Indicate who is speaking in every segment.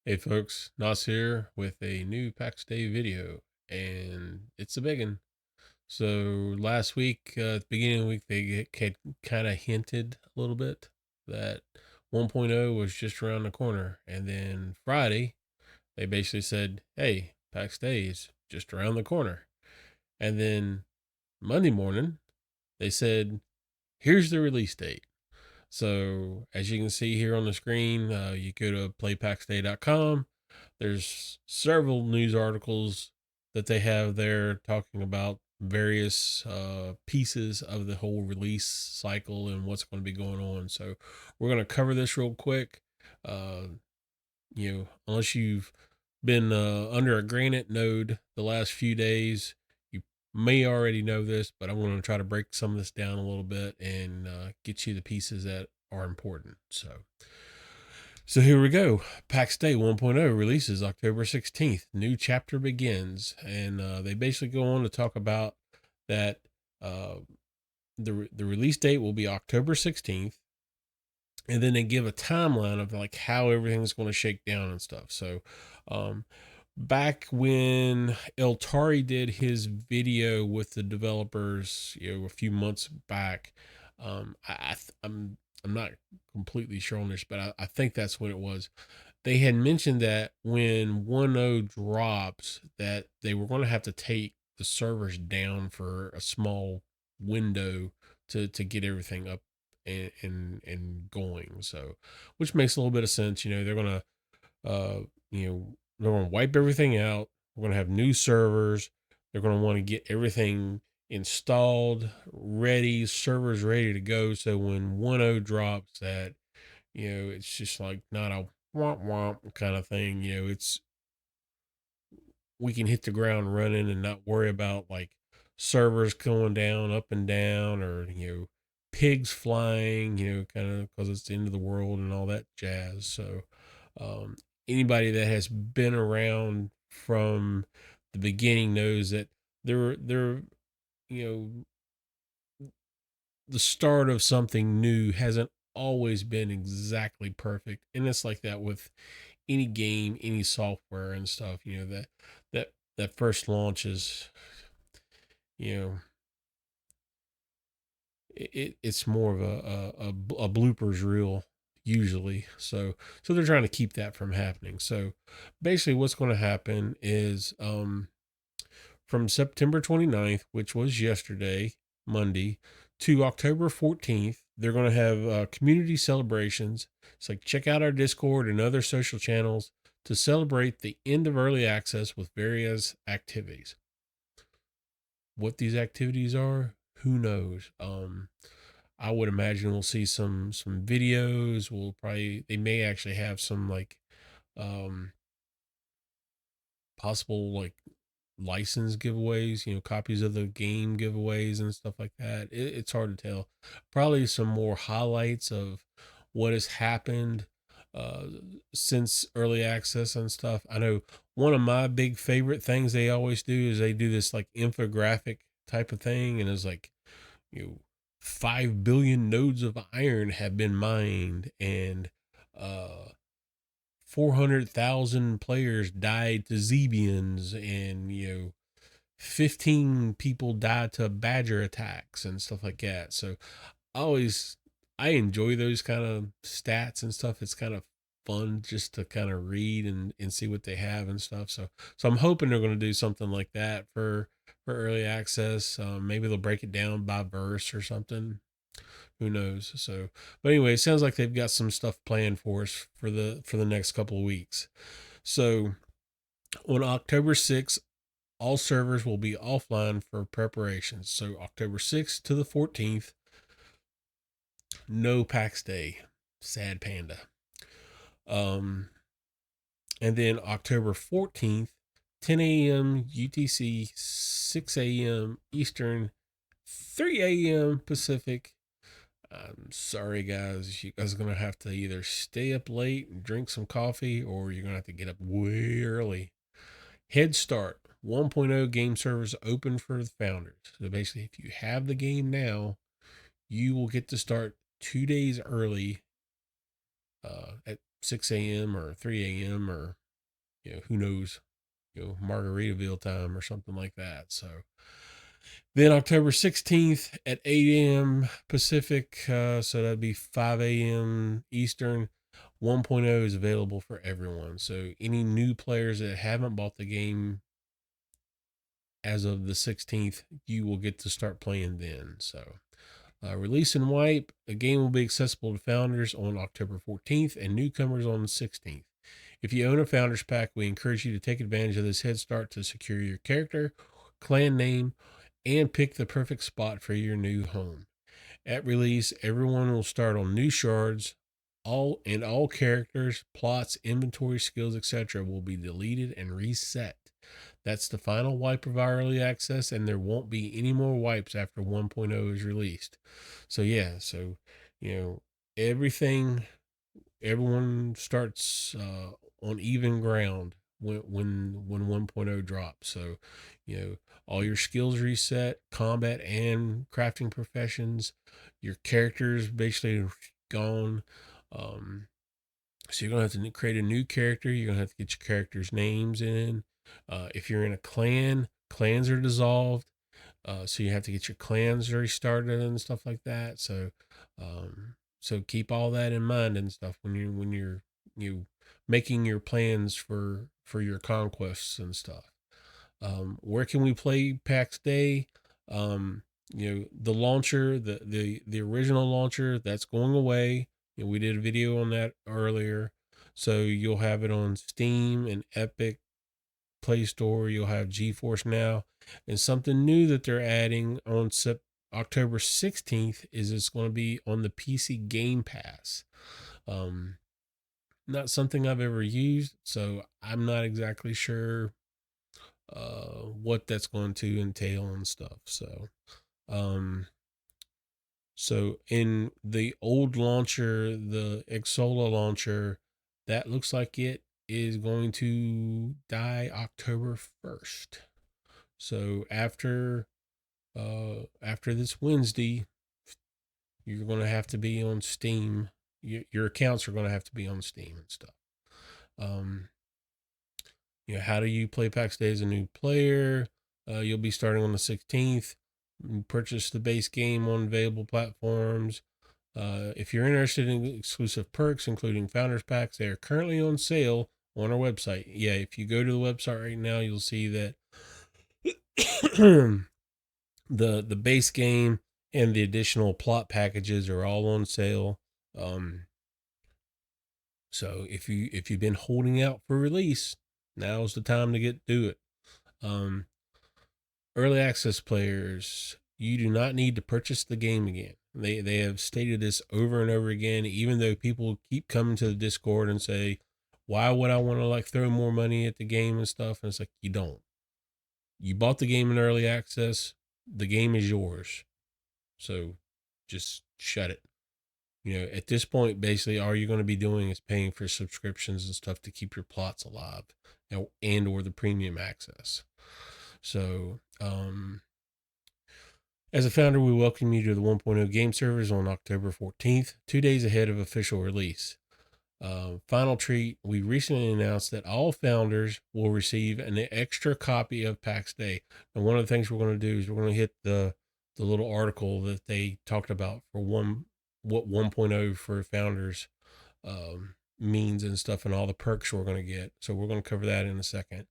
Speaker 1: Hey folks, Nas here with a new Pax Day video, and it's a big one. So last week, at the beginning of the week, they had kind of hinted a little bit that 1.0 was just around the corner, and then Friday they basically said, "Hey, Pax Day is just around the corner," and then Monday morning they said, "Here's the release date." So as you can see here on the screen, you go to playpaxday.com. There's several news articles that they have there talking about various pieces of the whole release cycle and what's going to be going on. So we're going to cover this real quick. Uh, Unless you've been under a granite node the last few days, you may already know this, but I'm going to try to break some of this down a little bit and get you the pieces that are important. So here we go. Pax Day 1.0 releases October 16th. New chapter begins. And they basically go on to talk about that uh, the release date will be October 16th. And then they give a timeline of like how everything's going to shake down and stuff. So um, back when Eltari did his video with the developers, a few months back, I'm not completely sure on this, but I think that's what it was. They had mentioned that when 1.0 drops, that they were going to have to take the servers down for a small window to get everything up and going. So, which makes a little bit of sense. They're gonna uh they're gonna wipe everything out. We're gonna have new servers. They're gonna want to get everything installed, ready, servers ready to go. So when 1.0 drops, that it's just like not a womp womp kind of thing. It's we can hit the ground running and not worry about like servers going down, up and down, or pigs flying. Kind of because it's the end of the world and all that jazz. So, um, anybody that has been around from the beginning knows that they're you know the start of something new hasn't always been exactly perfect, and it's like that with any game, any software and stuff. That first launch is, you know, it's more of a bloopers reel usually. So they're trying to keep that from happening. So basically, what's going to happen is from September 29th, which was yesterday, Monday, to October 14th, they're going to have community celebrations. It's like check out our Discord and other social channels to celebrate the end of early access with various activities. What these activities are, who knows? I would imagine we'll see some videos. They may actually have some like um possible like license giveaways, copies of the game giveaways and stuff like that. It's hard to tell. Probably some more highlights of what has happened uh, since early access and stuff. I know one of my big favorite things they always do is they do this like infographic type of thing, and it's like, you know, 5 billion nodes of iron have been mined, and uh 400,000 players died to Zebians, and 15 people died to badger attacks and stuff like that. So I always I enjoy those kind of stats and stuff. It's kind of fun just to kind of read and see what they have and stuff. So I'm hoping they're going to do something like that for early access. Maybe they'll break it down by verse or something. Who knows? So, but anyway, it sounds like they've got some stuff planned for us for the next couple of weeks. So on October 6th, all servers will be offline for preparations. So October 6th to the 14th, no PAX Day. Sad panda. Um, and then October 14th, 10 a.m. UTC, 6 a.m. Eastern, 3 a.m. Pacific. I'm sorry, guys. You guys are going to have to either stay up late and drink some coffee, or you're going to have to get up way early. Head Start 1.0 game servers open for the founders. So basically, if you have the game now, you will get to start 2 days early at 6 a.m. or 3 a.m. or who knows, Margaritaville time or something like that. So then October 16th at 8 a.m. Pacific, so that'd be 5 a.m. Eastern, 1.0 is available for everyone. So any new players that haven't bought the game as of the 16th, you will get to start playing then. So release and wipe, a game will be accessible to founders on October 14th and newcomers on the 16th. If you own a founders pack, we encourage you to take advantage of this head start to secure your character, clan name, and pick the perfect spot for your new home. At release, everyone will start on new shards. All characters, plots, inventory, skills, etc. will be deleted and reset. That's the final wipe of our early access, and there won't be any more wipes after 1.0 is released. So yeah, you know everything, everyone starts on even ground when 1.0 drops. So all your skills reset, combat and crafting professions, your characters basically gone. Um, so you're gonna have to create a new character. You're gonna have to get your characters' names in. If you're in a clan, clans are dissolved. So you have to get your clans restarted and stuff like that. So keep all that in mind and stuff when you're you making your plans for your conquests and stuff. Where can we play PAX Day? The launcher, the original launcher, that's going away. We did a video on that earlier, so you'll have it on Steam and Epic Play Store. You'll have GeForce Now, and something new that they're adding on October 16th is it's going to be on the PC Game Pass. Um, Not something I've ever used, so I'm not exactly sure what that's going to entail and stuff. Um, so in the old launcher, the Exola launcher, that looks like it is going to die October 1st. So after this Wednesday, you're going to have to be on Steam. Your accounts are going to have to be on Steam and stuff. Um, how do you play PAX Day as a new player? You'll be starting on the 16th. Purchase the base game on available platforms. If you're interested in exclusive perks, including Founders Packs, they are currently on sale on our website. Yeah, if you go to the website right now, you'll see that the base game and the additional plot packages are all on sale. So if you've been holding out for release, now's the time to do it. Um, Early access players, you do not need to purchase the game again. They have stated this over and over again, even though people keep coming to the Discord and say, why would I want to like throw more money at the game and stuff? And it's like, you don't. You bought the game in early access. The game is yours. So just shut it. At this point, basically, all you're going to be doing is paying for subscriptions and stuff to keep your plots alive, and or the premium access. So, as a founder, we welcome you to the 1.0 game servers on October 14th, 2 days ahead of official release. Final treat, we recently announced that all founders will receive an extra copy of PAX Day. And one of the things we're going to do is we're going to hit the little article that they talked about for what 1.0 for founders means and stuff, and all the perks we're going to get. So we're going to cover that in a second.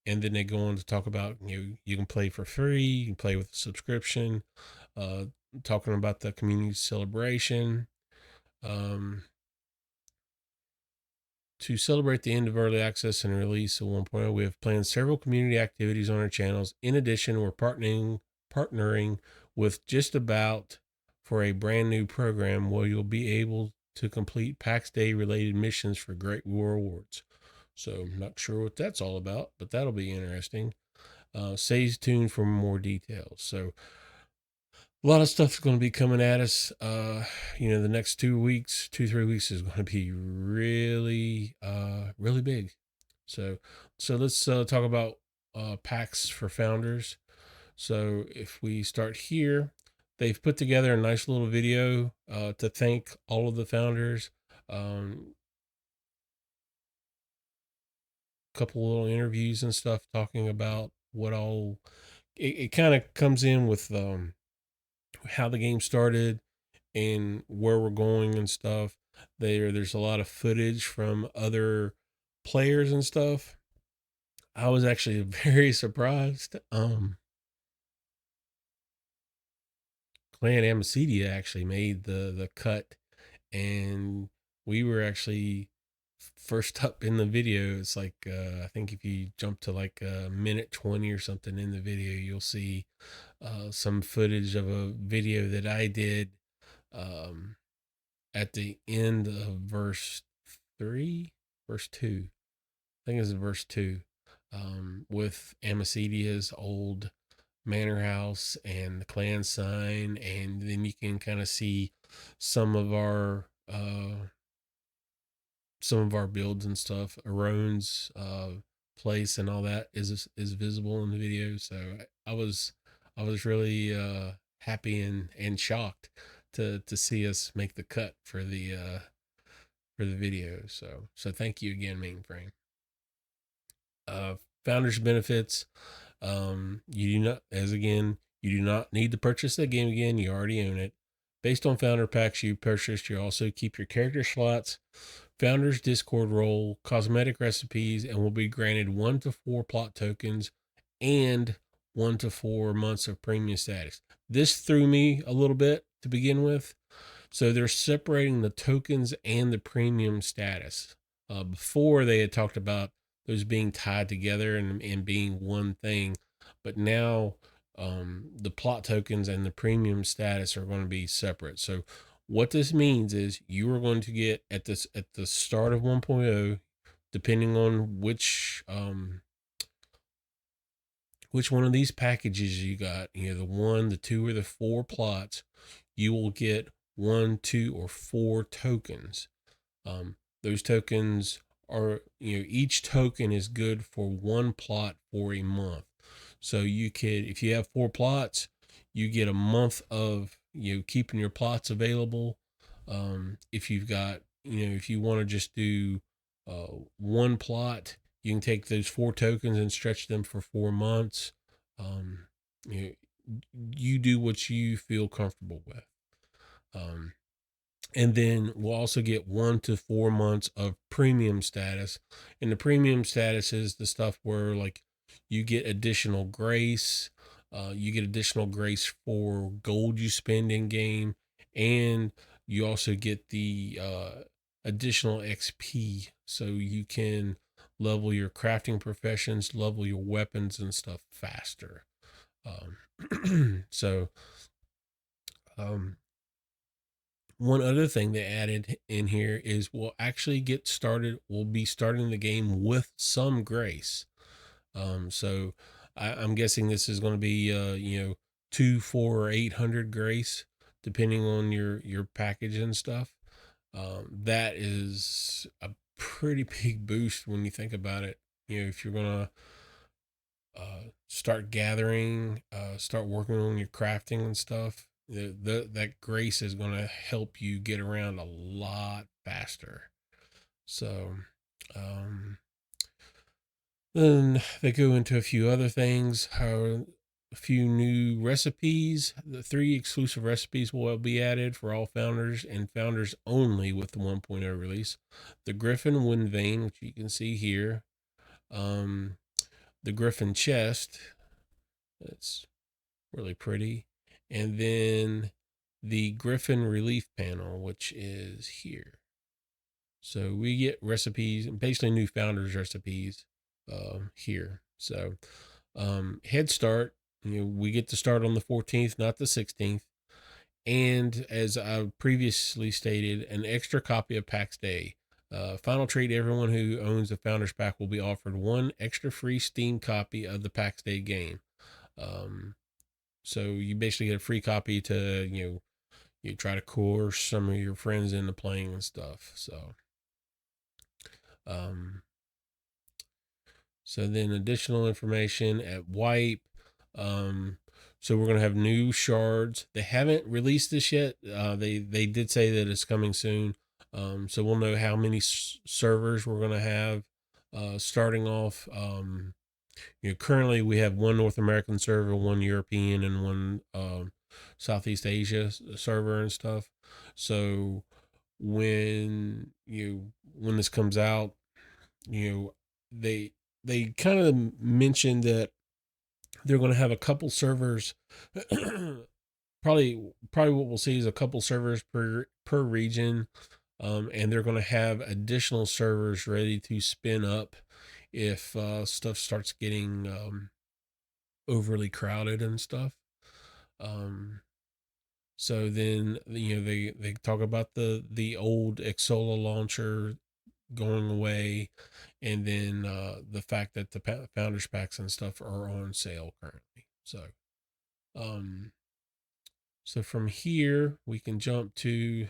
Speaker 1: And then they go on to talk about you can play for free, you can play with a subscription, talking about the community celebration. To celebrate the end of early access and release of 1.0, we have planned several community activities on our channels. In addition, we're partnering with Just About for a brand new program where you'll be able to complete PAX Day related missions for great rewards. So I'm not sure what that's all about, but that'll be interesting. Stay tuned for more details. So a lot of stuff's going to be coming at us. The next 2 weeks, 3 weeks is going to be really, really big. So let's talk about packs for founders. So if we start here, they've put together a nice little video to thank all of the founders. couple little interviews and stuff talking about what all it kind of comes in with how the game started and where we're going and stuff. There's a lot of footage from other players and stuff. I was actually very surprised. Clan Amacedia actually made the cut, and we were actually first up in the video. It's like I think if you jump to like a minute 20 or something in the video, you'll see some footage of a video that I did um, at the end of verse 3, verse 2. I think it's verse 2, with Amacedia's old manor house and the clan sign, and then you can kind of see some of our builds and stuff. Aron's place and all that is visible in the video. So I was really happy and shocked to see us make the cut for the video. So thank you again, Mainframe. Uh, Founders benefits. You do not, as again, you do not need to purchase the game again. You already own it. Based on founder packs you purchased, you also keep your character slots, founders Discord role, cosmetic recipes, and will be granted 1 to 4 plot tokens and 1 to 4 months of premium status. This threw me a little bit to begin with. So they're separating the tokens and the premium status. Before they had talked about those being tied together and being one thing, but now the plot tokens and the premium status are going to be separate. So what this means is you are going to get at the start of 1.0, depending on which one of these packages you got, the 1, the 2, or the 4 plots, you will get 1, 2, or 4 tokens. Those tokens are, each token is good for 1 plot for a month. So you could, if you have 4 plots, you get a month of, keeping your plots available. If you've got, if you want to just do 1 plot, you can take those 4 tokens and stretch them for 4 months. You, you do what you feel comfortable with. And then we'll also get 1 to 4 months of premium status. And the premium status is the stuff where, like, you get additional grace. You get additional grace for gold you spend in game, and you also get the additional XP, so you can level your crafting professions, level your weapons and stuff faster. So one other thing they added in here is we'll be starting the game with some grace. So I'm guessing this is going to be 2, 4, or 800 grace, depending on your package and stuff. That is a pretty big boost when you think about it. If you're gonna start gathering, start working on your crafting and stuff, that grace is going to help you get around a lot faster. So then they go into a few other things, how a few new recipes. The 3 exclusive recipes will be added for all founders and founders only with the 1.0 release. The Griffin Wind Vein, which you can see here. The Griffin Chest. That's really pretty. And then the Griffin Relief Panel, which is here. So we get recipes, basically new founders recipes here. So head start, we get to start on the 14th, not the 16th. And as I previously stated, an extra copy of Pax Dei. Final treat, everyone who owns a Founders Pack will be offered 1 extra free Steam copy of the Pax Dei game. So you basically get a free copy to, you try to coerce some of your friends into playing and stuff. So then additional information at Wipe. So we're going to have new shards. They haven't released this yet. They did say that it's coming soon. So we'll know how many servers we're going to have. starting off. Currently we have one North American server, one European, and one Southeast Asia server and stuff. So when this comes out, you know, they they kind of mentioned that they're going to have a couple servers. Probably what we'll see is a couple servers per region, and they're going to have additional servers ready to spin up if stuff starts getting overly crowded and stuff. Um, so then they talk about the old Exola launcher going away, and then the fact that the founders packs and stuff are on sale currently. Um, so from here we can jump to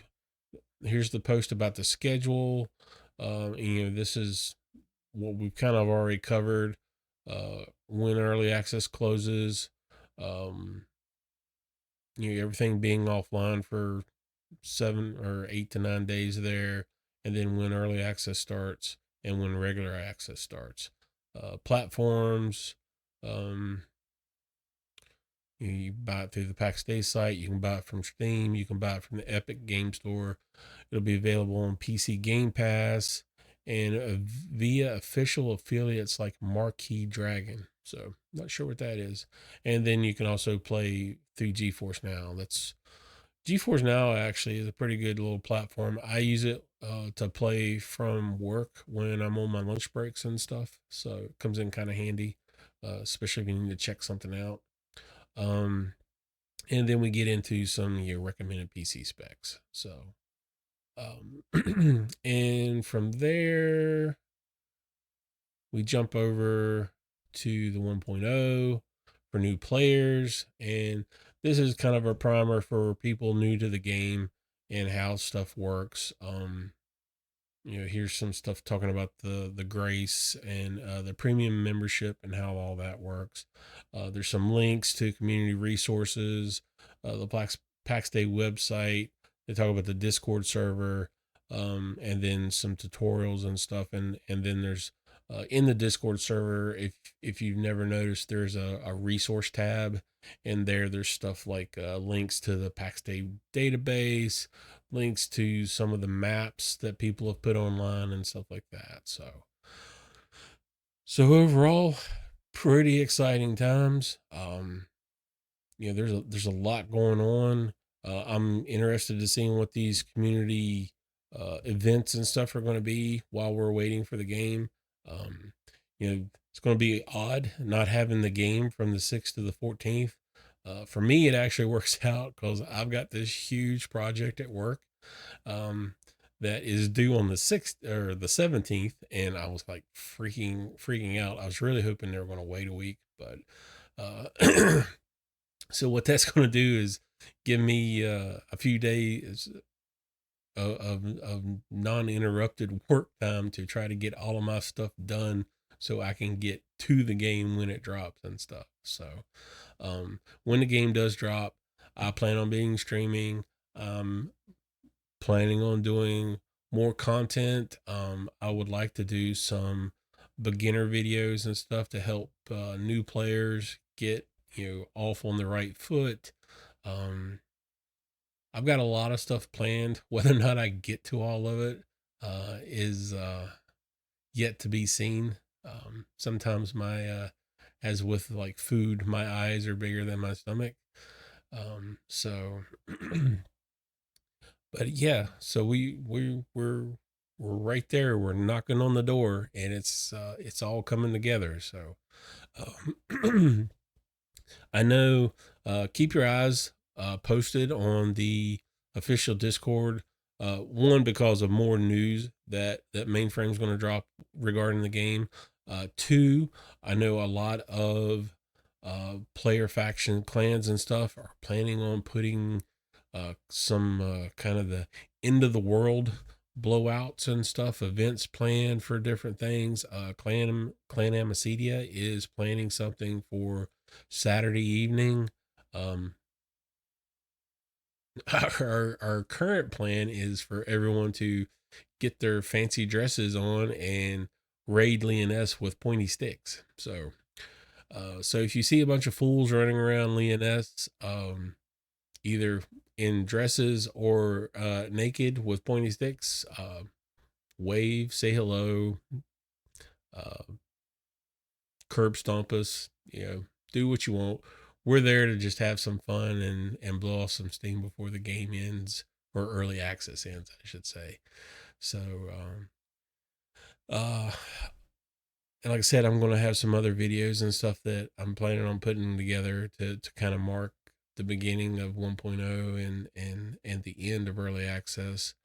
Speaker 1: here's the post about the schedule. This is what we've kind of already covered. When early access closes, um, everything being offline for 7 or 8 to 9 days there, and then when early access starts and when regular access starts. Platforms, um, you buy it through the Pax Day site. You can buy it from Steam. You can buy it from the Epic Game Store. It'll be available on PC Game Pass and via official affiliates like Marquee Dragon. So, not sure what that is. And then you can also play through GeForce Now. GeForce Now actually is a pretty good little platform. I use it to play from work when I'm on my lunch breaks and stuff. So it comes in kind of handy, especially if you need to check something out. Um, and then we get into some your recommended PC specs. So, and from there, we jump over to the 1.0 for new players. And this is kind of a primer for people new to the game and how stuff works. Here's some stuff talking about the grace and the premium membership and how all that works. There's some links to community resources, the Pax Day website. They talk about the Discord server, and then some tutorials and stuff. And then there's in the Discord server, if you've never noticed, there's a resource tab, and there's stuff like links to the Pax Day database, links to some of the maps that people have put online and stuff like that. So overall, pretty exciting times. There's a lot going on. I'm interested to seeing what these community events and stuff are going to be while we're waiting for the game. Um, it's going to be odd not having the game from the 6th to the 14th. For me, it actually works out because I've got this huge project at work that is due on the 6th or the 17th, and I was like freaking out. I was really hoping they were going to wait a week, but so what that's going to do is give me a few days of non-interrupted work time to try to get all of my stuff done so I can get to the game when it drops and stuff. So when the game does drop, I plan on being streaming. Planning on doing more content. I would like to do some beginner videos and stuff to help new players get off on the right foot. Um, I've got a lot of stuff planned. Whether or not I get to all of it is yet to be seen. Sometimes as with like food, my eyes are bigger than my stomach. So but yeah, so we're right there. We're knocking on the door, and it's all coming together. So um, I know. Keep your eyes posted on the official Discord. One, because of more news that Mainframe's going to drop regarding the game. Two, I know a lot of player faction clans and stuff are planning on putting some kind of the end of the world blowouts and stuff, events planned for different things. Clan Amacedia is planning something for Saturday evening. Um, our current plan is for everyone to get their fancy dresses on and raid Leoness with pointy sticks. So if you see a bunch of fools running around Leoness, either in dresses or naked with pointy sticks, wave, say hello, uh, curb stomp us, do what you want. We're there to just have some fun and blow off some steam before the game ends, or early access ends, I should say. So, uh, and like I said, I'm going to have some other videos and stuff that I'm planning on putting together to kind of mark the beginning of 1.0 and the end of early access.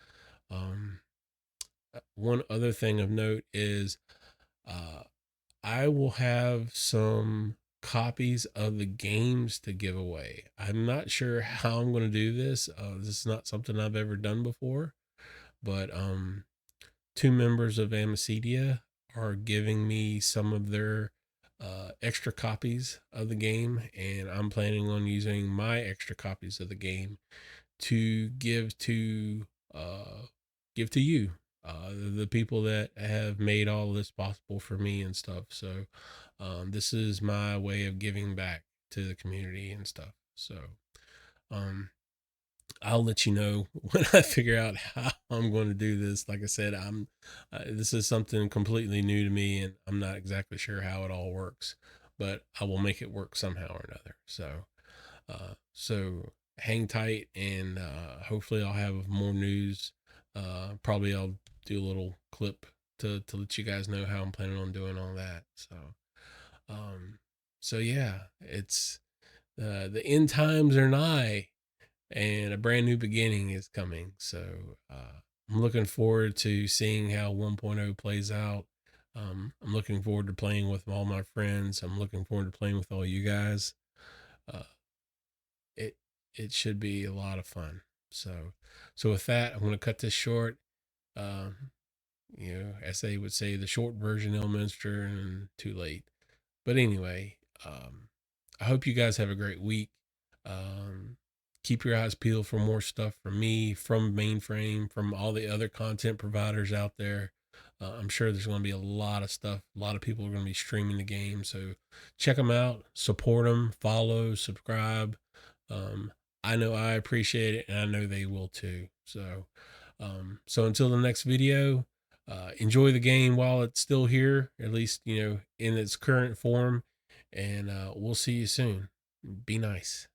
Speaker 1: Um, One other thing of note is, uh, I will have some copies of the games to give away. I'm not sure how I'm going to do this. This is not something I've ever done before, but two members of Amicidia are giving me some of their extra copies of the game, and I'm planning on using my extra copies of the game to uh, give to you, the people that have made all this possible for me and stuff. So this is my way of giving back to the community and stuff. So um, I'll let you know when I figure out how I'm going to do this. Like I said, this is something completely new to me, and I'm not exactly sure how it all works, but I will make it work somehow or another. So hang tight, and hopefully I'll have more news. Probably I'll do a little clip to let you guys know how I'm planning on doing all that. Um, so yeah, it's the end times are nigh, and a brand new beginning is coming. So I'm looking forward to seeing how 1.0 plays out. I'm looking forward to playing with all my friends. I'm looking forward to playing with all you guys. Uh, it it should be a lot of fun. So with that, I'm going to cut this short. Um, as they would say, the short version, Elminster, and too late. But anyway, I hope you guys have a great week. Um, Keep your eyes peeled for more stuff from me, from Mainframe, from all the other content providers out there. I'm sure there's going to be a lot of stuff. A lot of people are going to be streaming the game. So check them out, support them, follow, subscribe. Um, I know I appreciate it, and I know they will too. So until the next video, enjoy the game while it's still here, at least, in its current form. And we'll see you soon. Be nice.